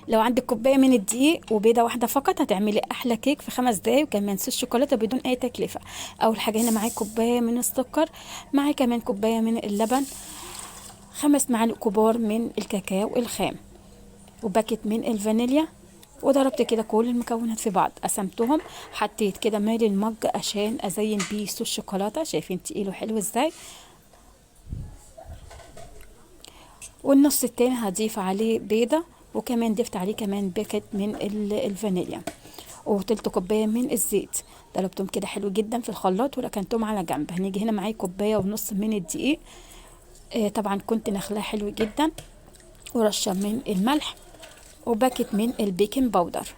لو عندك كوبايه من الدقيق وبيضه واحده فقط هتعملي احلى كيك في 5 دقايق، وكمان صوص شوكولاته بدون اي تكلفه. اول حاجه هنا معايا كوبايه من السكر، معايا كمان كوبايه من اللبن، 5 معالق كبار من الكاكاو الخام، وباكت من الفانيليا. وضربت كده كل المكونات في بعض، قسمتهم، حطيت كده مالي المج عشان ازين بيه صوص شوكولاته. شايفين تقيل وحلو ازاي؟ والنص التاني هضيف عليه بيضة، وكمان ضفت عليه كمان باكت من الفانيليا، وتلت كوباية من الزيت. ضربتهم كده حلو جدا في الخلاط وركنتهم على جنب. هنيجي هنا معايا كوباية ونص من الدقيق، طبعا كنت نخلاه حلو جدا، ورشة من الملح، وباكت من البيكنج باودر.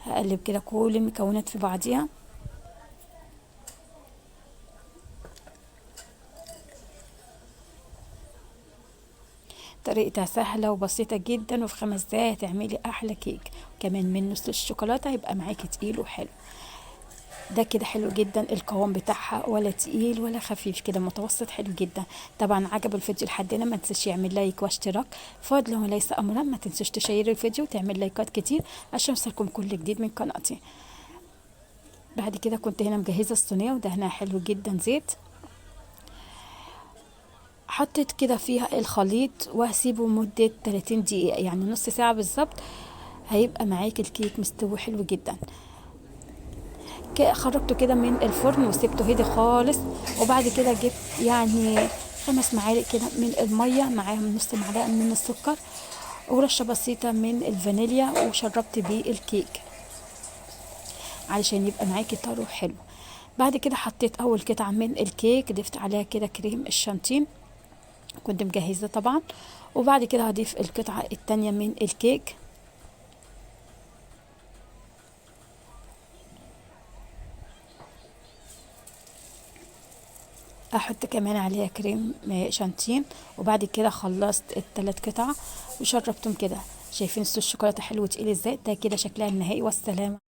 هقلب كده كل المكونات في بعضيها. طريقتها سهلة وبسيطة جدا، وفي 5 دقايق هتعملي أحلى كيك. كمان من نص الشوكولاتة هيبقى معاكي تقيل وحلو. ده كده حلو جدا، القوام بتاعها ولا تقيل ولا خفيف، كده متوسط حلو جدا. طبعا عجب الفيديو لحد هنا ما تنسيش يعمل لايك واشتراك، فضلا وليس امرا. ما تنسوش تشيروا الفيديو وتعمل لايكات كتير عشان يوصلكم كل جديد من قناتي. بعد كده كنت هنا مجهزه الصينيه ودهنها حلو جدا زيت. حطيت كده فيها الخليط وهسيبه مدة 30 دقيقة، يعني نص ساعة بالظبط، هيبقى معاك الكيك مستوي حلو جدا. خرجته كده من الفرن وسبته هدي خالص. وبعد كده جبت يعني 5 معالق كده من المية، معاهم نص معلقة من السكر، ورشة بسيطة من الفانيليا، وشربت بيه الكيك علشان يبقى معاكي طعمه حلو. بعد كده حطيت اول قطعة من الكيك، ضفت عليها كده كريم الشانتين، كنت مجهزة طبعا. وبعد كده هضيف القطعة التانية من الكيك، احط كمان عليها كريم شانتين. وبعد كده خلصت ال3 قطع وشربتهم كده. شايفين الصوص الشوكولاته حلو وتقيل ازاي؟ ده كده شكلها النهائي، والسلام.